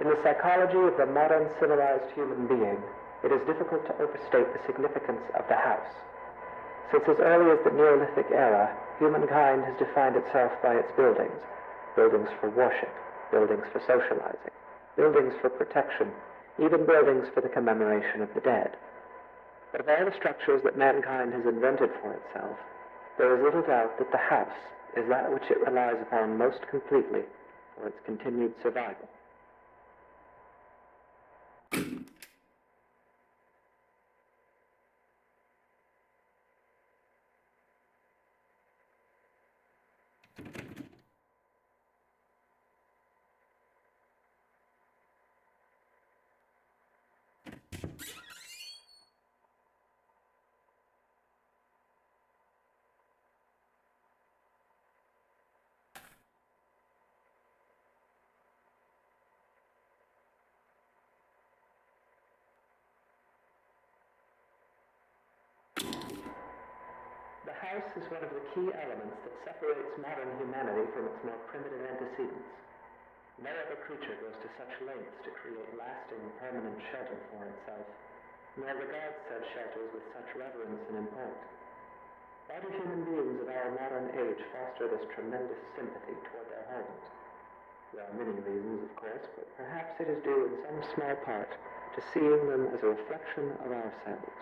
In the psychology of the modern civilized human being, it is difficult to overstate the significance of the house. Since as early as the Neolithic era, humankind has defined itself by its buildings. Buildings for worship, buildings for socializing, buildings for protection, even buildings for the commemoration of the dead. But of all the structures that mankind has invented for itself, there is little doubt that the house is that which it relies upon most completely for its continued survival. The house is one of the key elements that separates modern humanity from its more primitive antecedents. No other creature goes to such lengths to create lasting, permanent shelter for itself, nor regards such shelters with such reverence and import. Why do human beings of our modern age foster this tremendous sympathy toward their homes? There are many reasons, of course, but perhaps it is due in some small part to seeing them as a reflection of ourselves.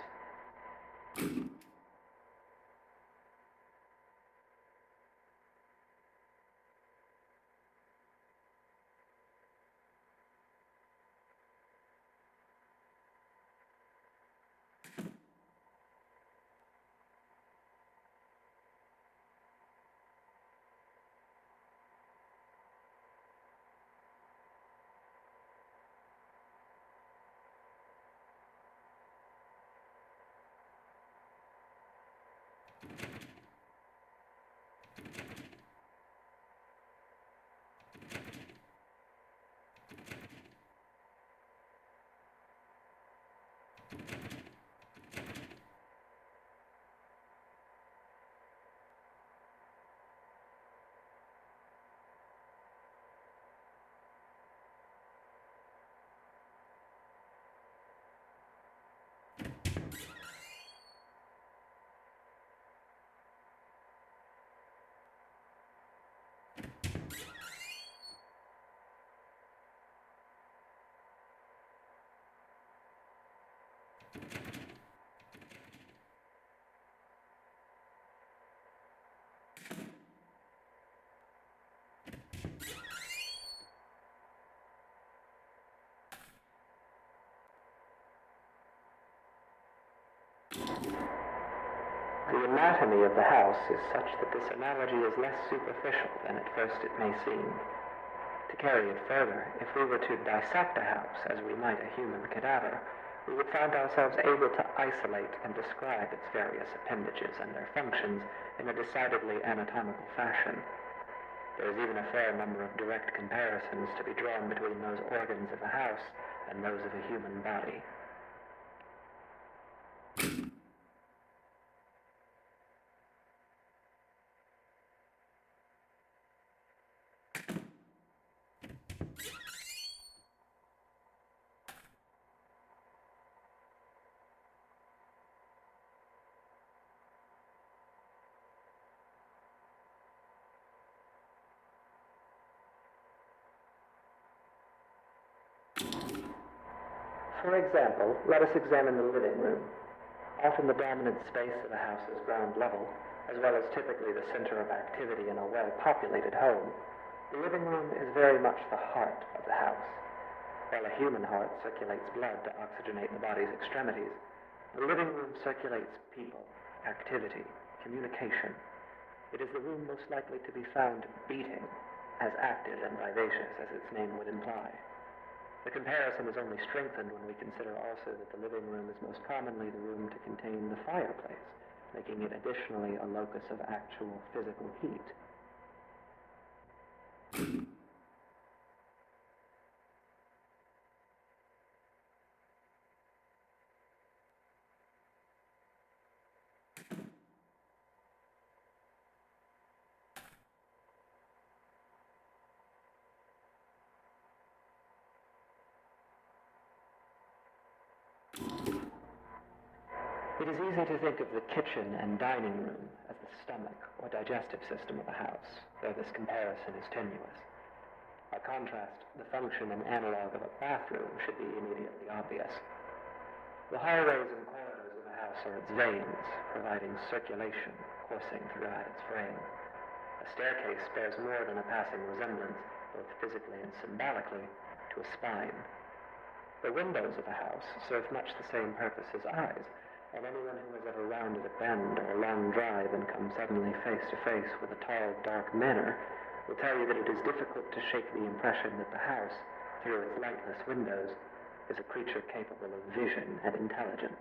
The anatomy of the house is such that this analogy is less superficial than at first it may seem. To carry it further, if we were to dissect a house as we might a human cadaver, we would find ourselves able to isolate and describe its various appendages and their functions in a decidedly anatomical fashion. There is even a fair number of direct comparisons to be drawn between those organs of a house and those of a human body. For example, let us examine the living room. Often the dominant space of a house's ground level, as well as typically the center of activity in a well-populated home, the living room is very much the heart of the house. While a human heart circulates blood to oxygenate the body's extremities, the living room circulates people, activity, communication. It is the room most likely to be found beating, as active and vivacious as its name would imply. The comparison is only strengthened when we consider also that the living room is most commonly the room to contain the fireplace, making it additionally a locus of actual physical heat. It is easy to think of the kitchen and dining room as the stomach or digestive system of a house, though this comparison is tenuous. By contrast, the function and analog of a bathroom should be immediately obvious. The hallways and corridors of a house are its veins, providing circulation coursing throughout its frame. A staircase bears more than a passing resemblance, both physically and symbolically, to a spine. The windows of a house serve much the same purpose as eyes, and anyone who has ever rounded a bend or a long drive and come suddenly face to face with a tall, dark manor will tell you that it is difficult to shake the impression that the house, through its lightless windows, is a creature capable of vision and intelligence.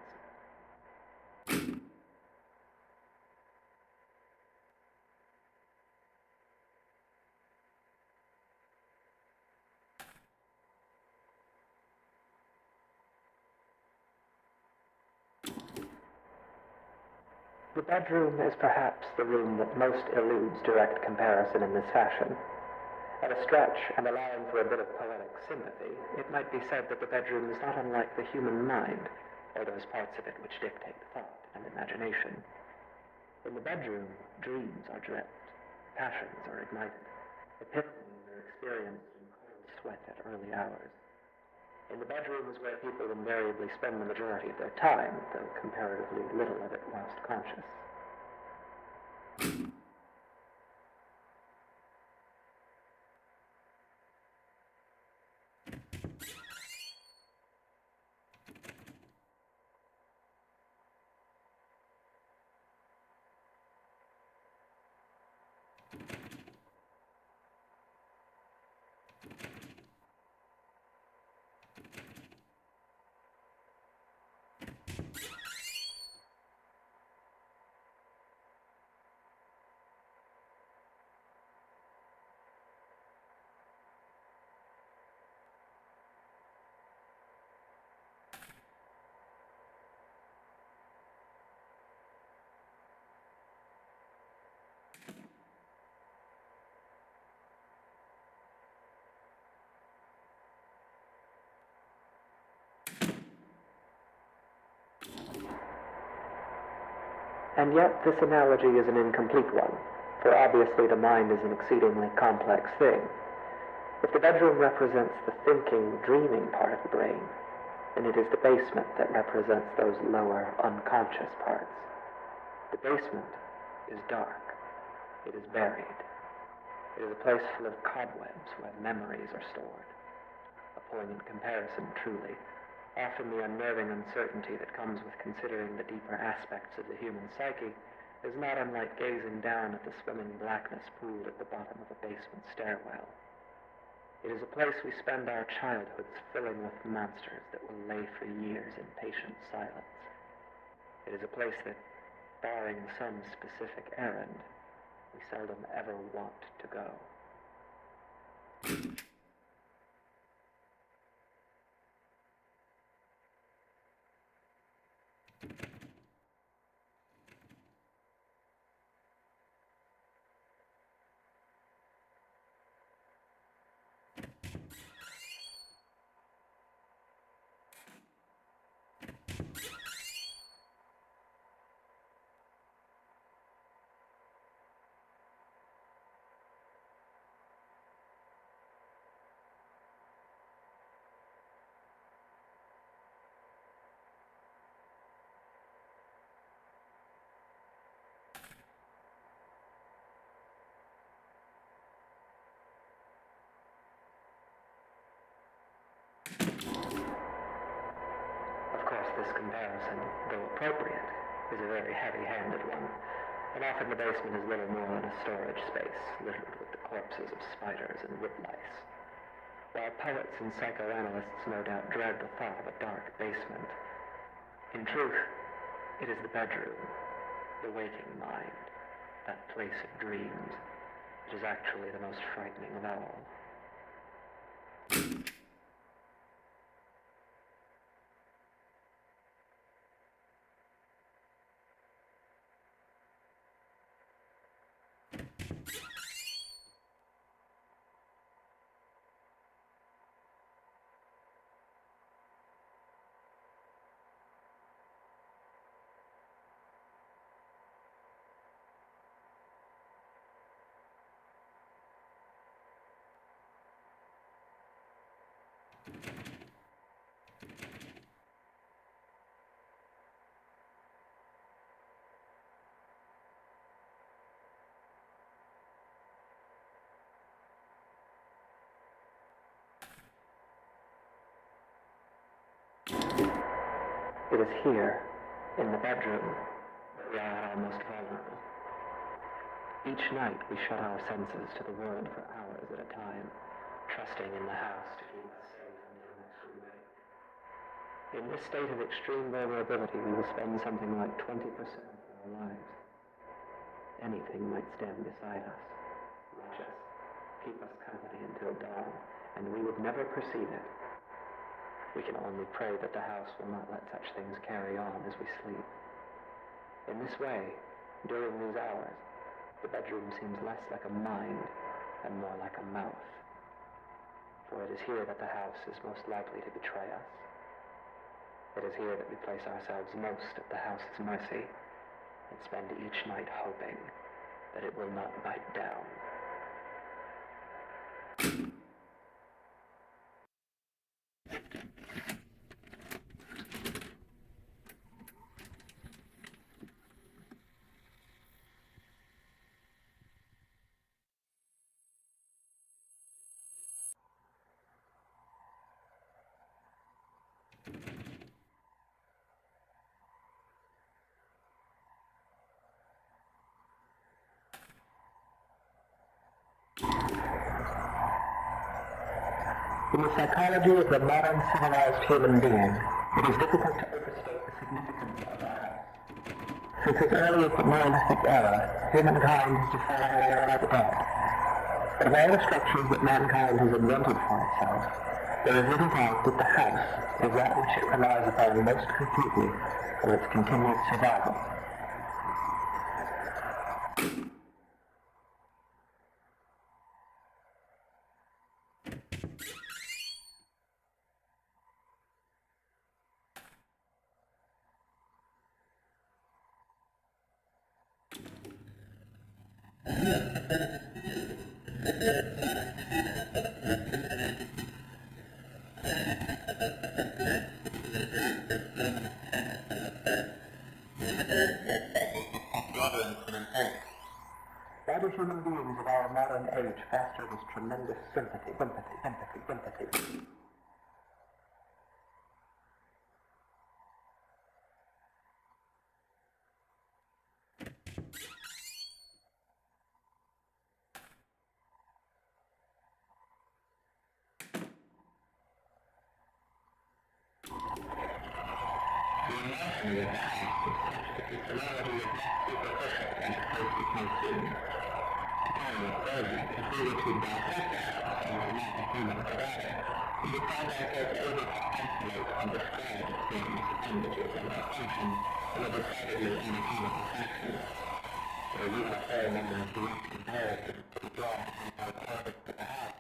The bedroom is perhaps the room that most eludes direct comparison in this fashion. At a stretch, and allowing for a bit of poetic sympathy, it might be said that the bedroom is not unlike the human mind, or those parts of it which dictate thought and imagination. In the bedroom, dreams are dreamt, passions are ignited, epiphanies are experienced in cold sweat at early hours. In the bedroom is where people invariably spend the majority of their time, though comparatively little of it whilst conscious. And yet this analogy is an incomplete one, for obviously the mind is an exceedingly complex thing. If the bedroom represents the thinking, dreaming part of the brain, then it is the basement that represents those lower, unconscious parts. The basement is dark. It is buried. It is a place full of cobwebs where memories are stored. A poignant comparison, truly. Often the unnerving uncertainty that comes with considering the deeper aspects of the human psyche is not unlike gazing down at the swimming blackness pooled at the bottom of a basement stairwell. It is a place we spend our childhoods filling with monsters that will lay for years in patient silence. It is a place that, barring some specific errand, we seldom ever want to go. Of course, this comparison, though appropriate, is a very heavy-handed one, and often the basement is little more than a storage space littered with the corpses of spiders and woodlice. While poets and psychoanalysts no doubt dread the thought of a dark basement, in truth, it is the bedroom, the waking mind, that place of dreams, that is actually the most frightening of all. It is here, in the bedroom, that we are our most vulnerable. Each night we shut our senses to the world for hours at a time, trusting in the house to keep us safe until next we wake. In this state of extreme vulnerability, we will spend something like 20% of our lives. Anything might stand beside us, watch us, keep us company until dawn, and we would never perceive it. We can only pray that the house will not let such things carry on as we sleep. In this way, during these hours, the bedroom seems less like a mind and more like a mouth. For it is here that the house is most likely to betray us. It is here that we place ourselves most at the house's mercy and spend each night hoping that it will not bite down. In the psychology of the modern civilized human being, it is difficult to overstate the significance of the house. Since as early as the Neolithic era, humankind has defined the air like dead. But of all the structures that mankind has invented for itself, there is little doubt that the house is that which it relies upon most completely for its continued survival. Why do human beings of our modern age foster this tremendous sympathy? The anatomy of the house is such that the sonority is less superficial than at first it may seem. To tell you further, if we were to dissect the house and remove the human apparatus, we would find ourselves able to isolate and describe its things, appendages, and their functions in a decidedly anatomical fashion. There are even a fair number of direct comparisons to draw from our corpus to the house.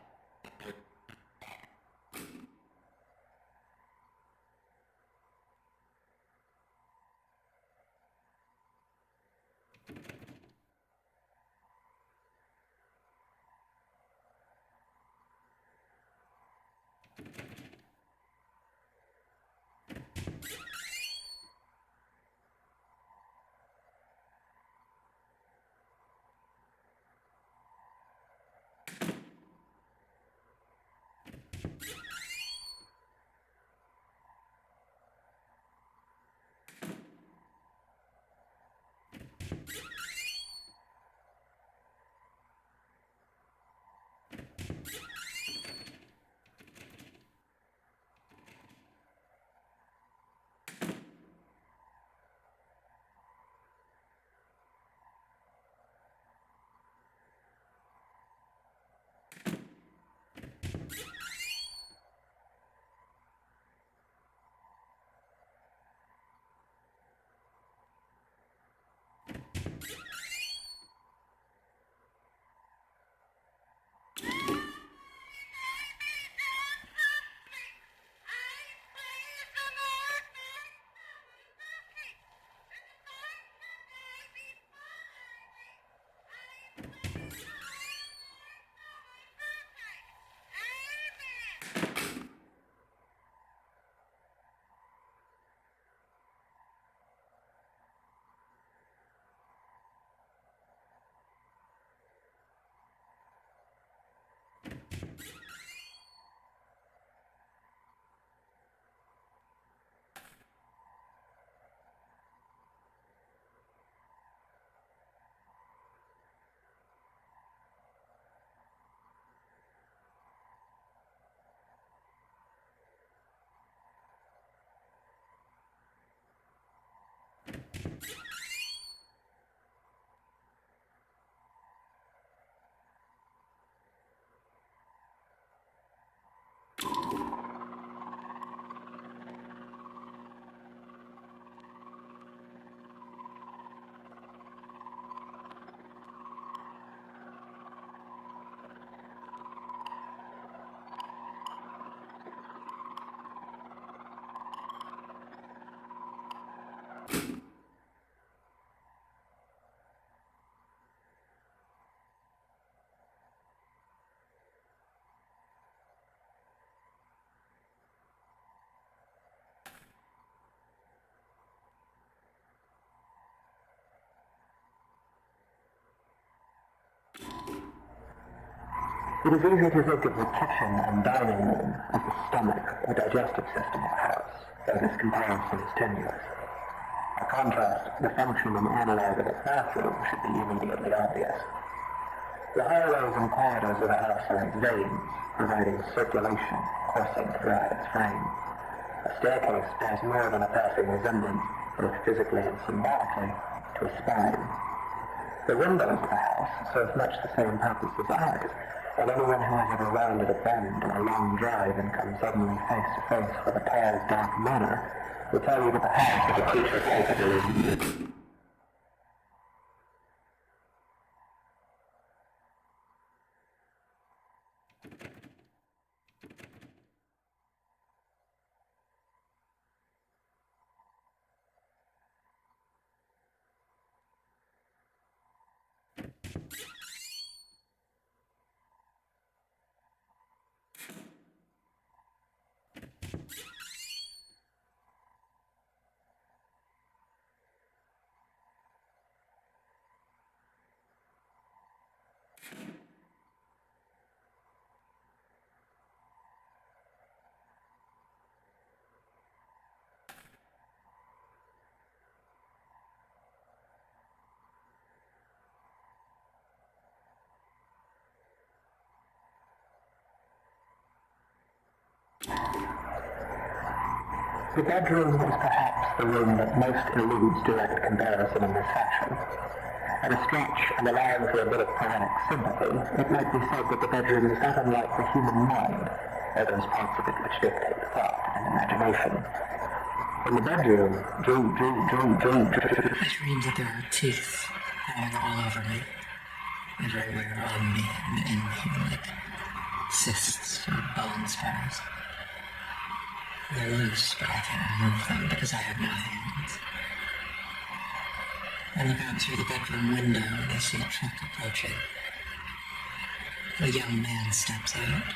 It is easy to think of the kitchen and dining room as the stomach or digestive system of a house, though this comparison is tenuous. By contrast, the function and analog of its bathroom should be immediately obvious. The hallways and corridors of a house are like veins, providing circulation coursing throughout its frame. A staircase bears more than a passing resemblance, both physically and symbolically, to a spine. The windows of the house serve much the same purpose as eyes, and anyone who has ever rounded a bend on a long drive and come suddenly face to face with a tall, dark manor will tell you that the house is a creature capable of The bedroom is perhaps the room that most eludes direct comparison in this fashion. At a stretch, and allowing for a bit of poetic sympathy, it might be said that the bedroom is not unlike the human mind, or those parts of it which dictate thought and imagination. In the bedroom, I dream that there are teeth hanging all over me, everywhere on me and in me, like cysts or bone spurs. They're loose, but I can't remove them because I have no hands. I look out through the bedroom window and I see a truck approaching. A young man steps out,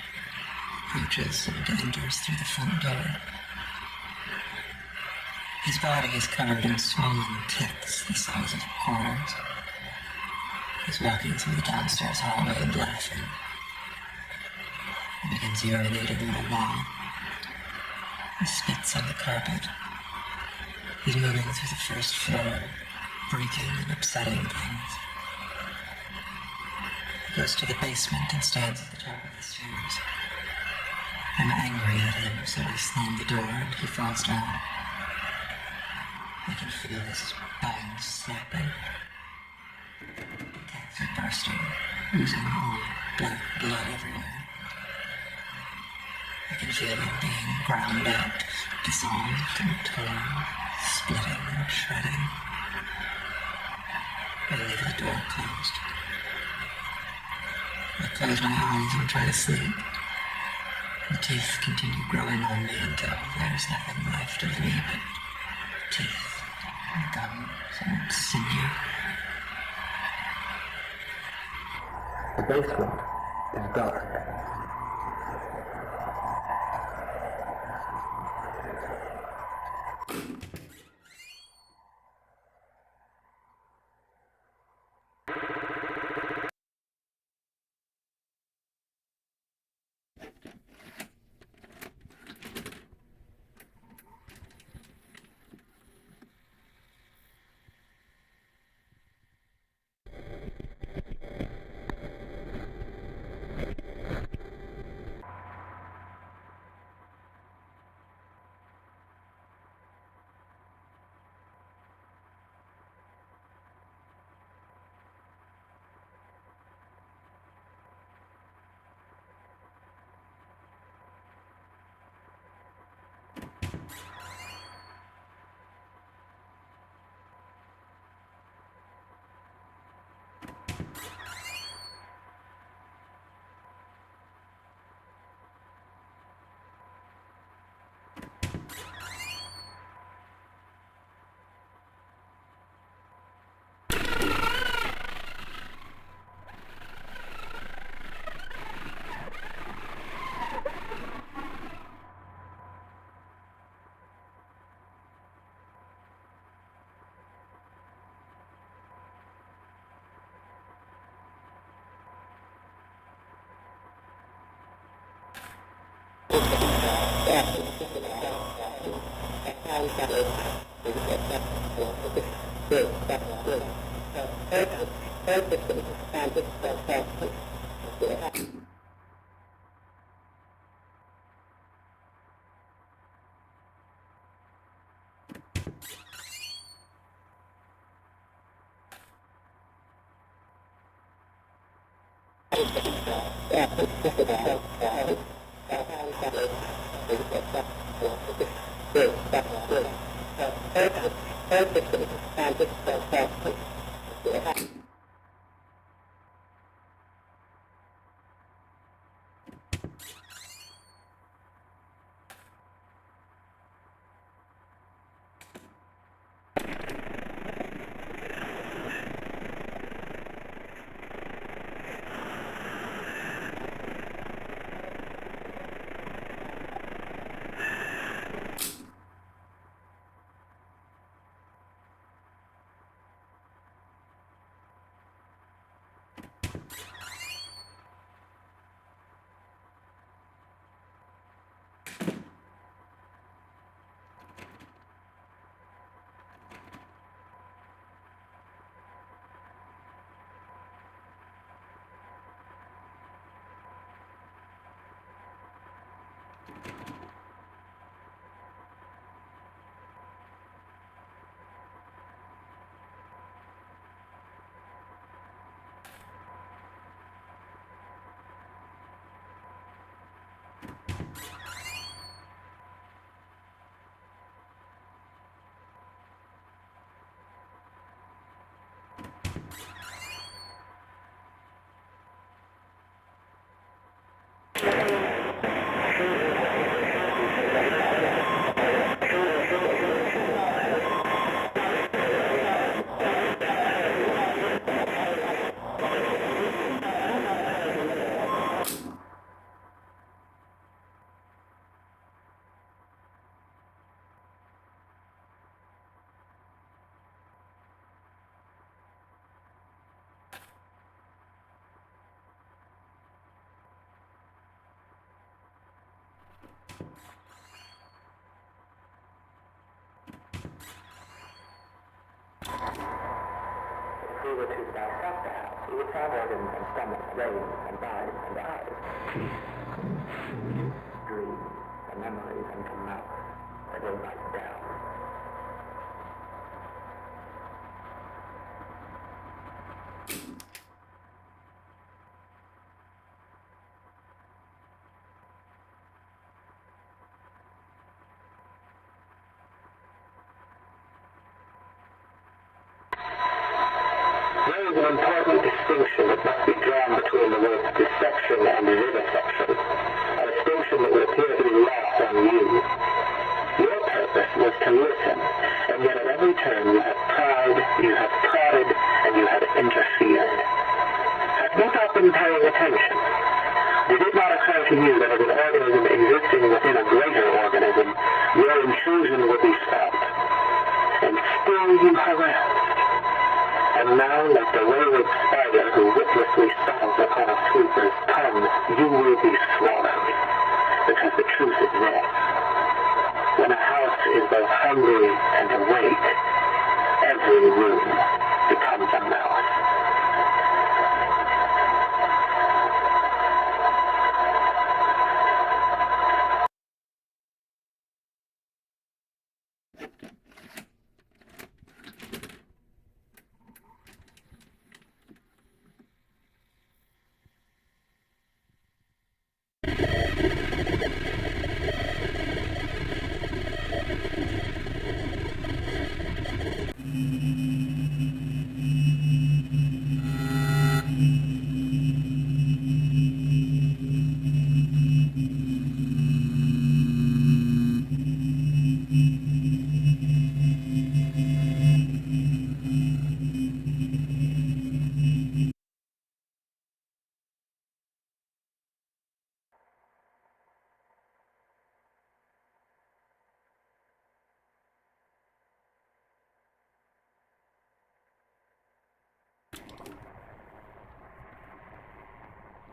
approaches, and enters through the front door. His body is covered in swollen ticks the size of quarters. He's walking through the downstairs hallway and laughing. He begins urinating on the wall. He spits on the carpet. He's moving through the first floor, breaking and upsetting things. He goes to the basement and stands at the top of the stairs. I'm angry at him, so I slam the door and he falls down. I can feel his bones snapping. The tacks are bursting, oozing all black blood everywhere. I can feel him being ground up, dissolved and torn, splitting and shredding. I leave the door closed. I close my eyes and try to sleep. The teeth continue growing on me until there's nothing left of me but teeth and gums and sinew. the basement is dark. If we were to dissect the house, we would find organs and stomach, brain and mind and eyes, dreams and memories and come out, or they might down. There is an important distinction that must be drawn between the words dissection and vivisection, a distinction that would appear to be lost on you. Your purpose was to listen, and yet at every turn you have pried, you have prodded, and you have interfered. Have you not been paying attention? Did it not occur to you that as an organism existing within a greater organism, your intrusion would be felt? And still you harassed. And now, like the wayward spider who witlessly settles upon a sweeper's tongue, you will be swallowed. Because the truth is this. When a house is both hungry and awake, every room becomes a mouth.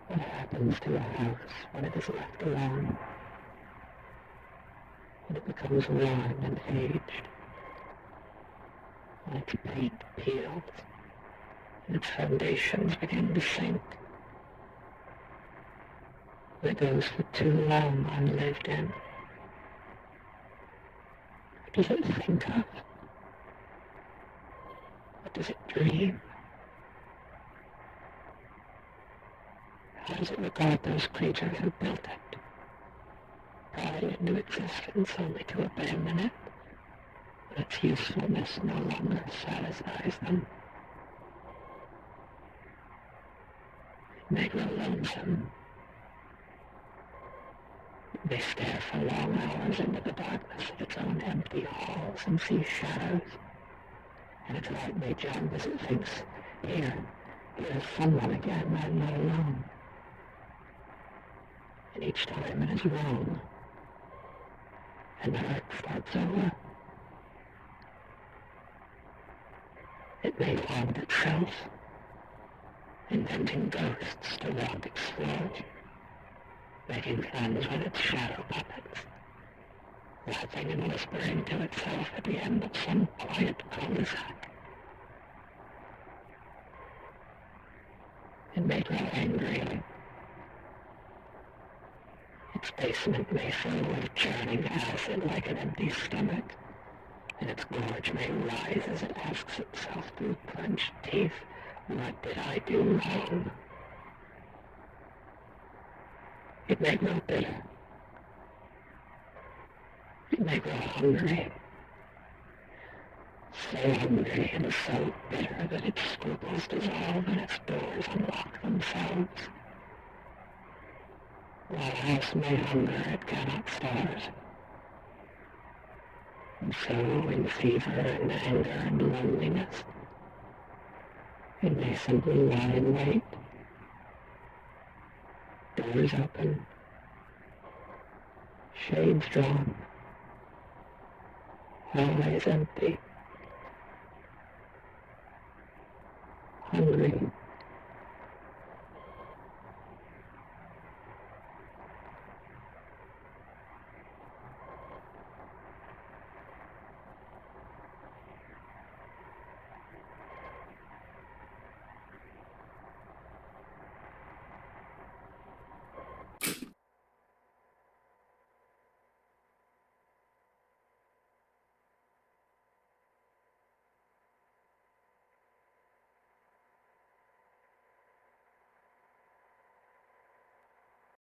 What happens to a house when it is left alone? When it becomes worn and aged? When its paint peels and its foundations begin to sink? When it goes for too long unlived in? What does it think of? What does it dream? How does it regard those creatures who built it, brought it into existence only to abandon it when its usefulness no longer satisfies them? It may grow lonesome. It may stare for long hours into the darkness of its own empty halls and see shadows, and its heart may jump as it thinks, here's someone again, I'm not alone. And each time it is wrong, and the hurt starts over. It may haunt itself, inventing ghosts to walk its floors, making friends with its shadow puppets, laughing and whispering to itself at the end of some quiet cul-de-sac. It may grow angry. Its basement may fill with churning acid like an empty stomach, and its gorge may rise as it asks itself through clenched teeth, what did I do wrong? It may grow bitter. It may grow hungry. So hungry and so bitter that its scruples dissolve and its doors unlock themselves. While a house may hunger, it cannot starve. And so, in fever and anger and loneliness, it may simply lie in wait. Doors open, shades drawn, hallways empty, hungry.